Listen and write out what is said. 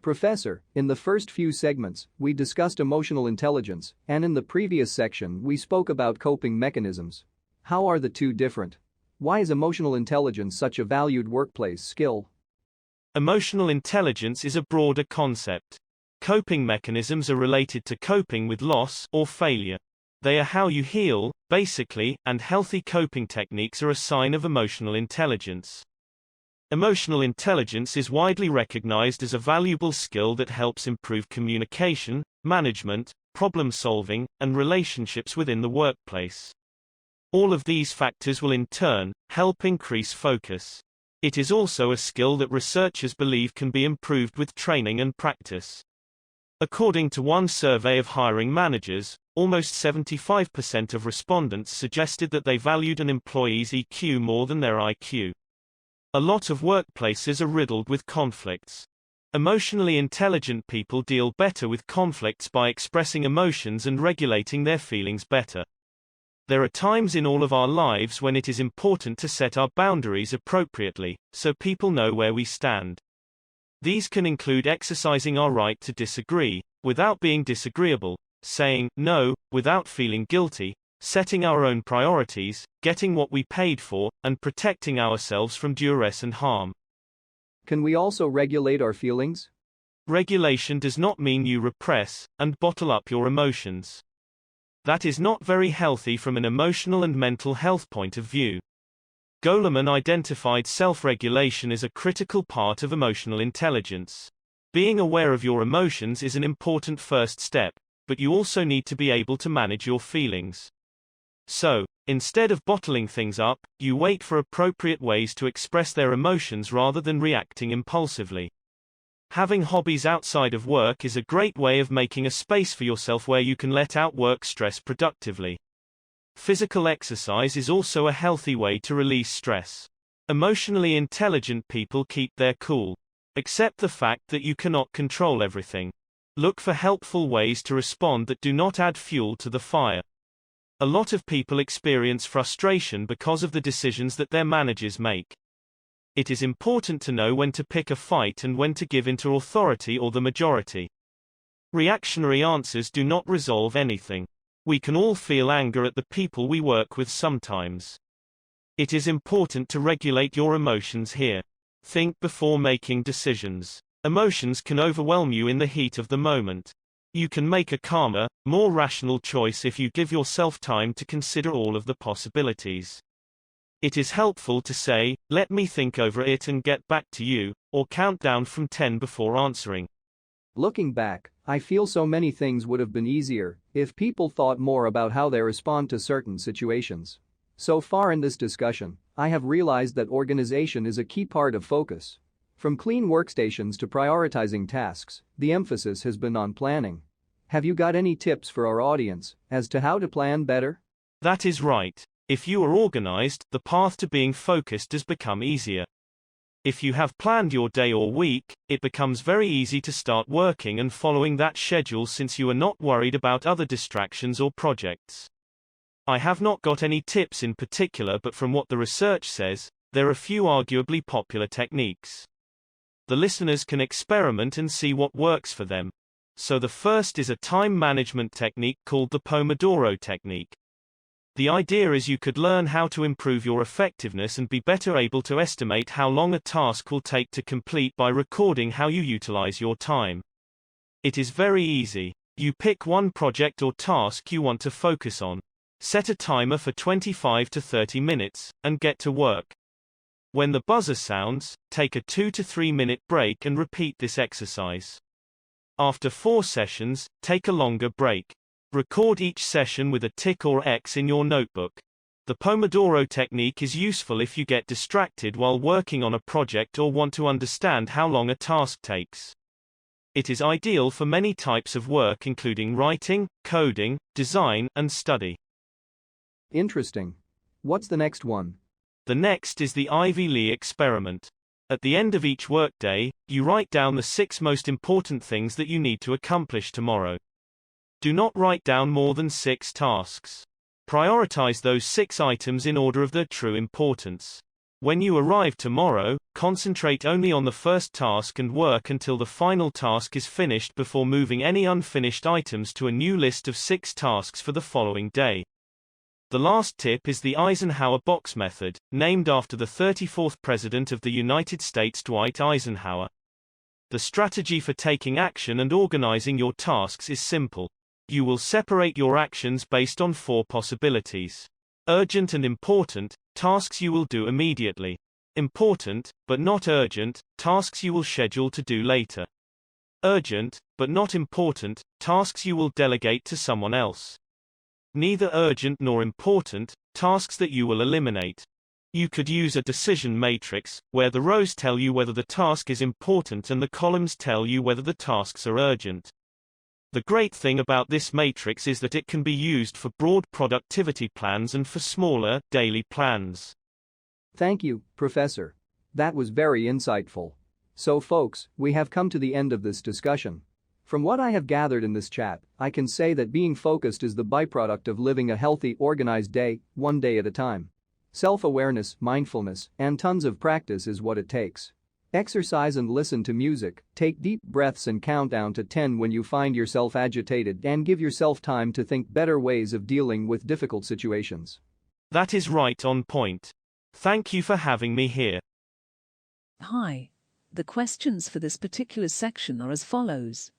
Professor, in the first few segments, we discussed emotional intelligence, and in the previous section we spoke about coping mechanisms. How are the two different? Why is emotional intelligence such a valued workplace skill? Emotional intelligence is a broader concept. Coping mechanisms are related to coping with loss or failure. They are how you heal, basically, and healthy coping techniques are a sign of emotional intelligence. Emotional intelligence is widely recognized as a valuable skill that helps improve communication, management, problem-solving, and relationships within the workplace. All of these factors will in turn help increase focus. It is also a skill that researchers believe can be improved with training and practice. According to one survey of hiring managers, almost 75% of respondents suggested that they valued an employee's EQ more than their IQ. A lot of workplaces are riddled with conflicts. Emotionally intelligent people deal better with conflicts by expressing emotions and regulating their feelings better. There are times in all of our lives when it is important to set our boundaries appropriately, so people know where we stand. These can include exercising our right to disagree, without being disagreeable, saying no, without feeling guilty, setting our own priorities, getting what we paid for, and protecting ourselves from duress and harm. Can we also regulate our feelings? Regulation does not mean you repress and bottle up your emotions. That is not very healthy from an emotional and mental health point of view. Goleman identified self-regulation as a critical part of emotional intelligence. Being aware of your emotions is an important first step, but you also need to be able to manage your feelings. So, instead of bottling things up, you wait for appropriate ways to express their emotions rather than reacting impulsively. Having hobbies outside of work is a great way of making a space for yourself where you can let out work stress productively. Physical exercise is also a healthy way to release stress. Emotionally intelligent people keep their cool. Accept the fact that you cannot control everything. Look for helpful ways to respond that do not add fuel to the fire. A lot of people experience frustration because of the decisions that their managers make. It is important to know when to pick a fight and when to give in to authority or the majority. Reactionary answers do not resolve anything. We can all feel anger at the people we work with sometimes. It is important to regulate your emotions here. Think before making decisions. Emotions can overwhelm you in the heat of the moment. You can make a calmer, more rational choice if you give yourself time to consider all of the possibilities. It is helpful to say, "Let me think over it and get back to you," or count down from 10 before answering. Looking back, I feel so many things would have been easier if people thought more about how they respond to certain situations. So far in this discussion, I have realized that organization is a key part of focus. From clean workstations to prioritizing tasks, the emphasis has been on planning. Have you got any tips for our audience as to how to plan better? That is right. If you are organized, the path to being focused has become easier. If you have planned your day or week, it becomes very easy to start working and following that schedule since you are not worried about other distractions or projects. I have not got any tips in particular, but from what the research says, there are few arguably popular techniques. The listeners can experiment and see what works for them. So the first is a time management technique called the Pomodoro technique. The idea is you could learn how to improve your effectiveness and be better able to estimate how long a task will take to complete by recording how you utilize your time. It is very easy. You pick one project or task you want to focus on. Set a timer for 25 to 30 minutes, and get to work. When the buzzer sounds, take a 2 to 3 minute break and repeat this exercise. After 4 sessions, take a longer break. Record each session with a tick or X in your notebook. The Pomodoro technique is useful if you get distracted while working on a project or want to understand how long a task takes. It is ideal for many types of work including writing, coding, design, and study. Interesting. What's the next one? The next is the Ivy Lee experiment. At the end of each workday, you write down the 6 most important things that you need to accomplish tomorrow. Do not write down more than 6 tasks. Prioritize those 6 items in order of their true importance. When you arrive tomorrow, concentrate only on the first task and work until the final task is finished before moving any unfinished items to a new list of 6 tasks for the following day. The last tip is the Eisenhower box method, named after the 34th President of the United States, Dwight Eisenhower. The strategy for taking action and organizing your tasks is simple. You will separate your actions based on 4 possibilities. Urgent and important, tasks you will do immediately. Important, but not urgent, tasks you will schedule to do later. Urgent, but not important, tasks you will delegate to someone else. Neither urgent nor important, tasks that you will eliminate. You could use a decision matrix, where the rows tell you whether the task is important and the columns tell you whether the tasks are urgent. The great thing about this matrix is that it can be used for broad productivity plans and for smaller, daily plans. Thank you, Professor. That was very insightful. So folks, we have come to the end of this discussion. From what I have gathered in this chat, I can say that being focused is the byproduct of living a healthy, organized day, one day at a time. Self-awareness, mindfulness, and tons of practice is what it takes. Exercise and listen to music, take deep breaths and count down to 10 when you find yourself agitated, and give yourself time to think better ways of dealing with difficult situations. That is right on point. Thank you for having me here. Hi. The questions for this particular section are as follows.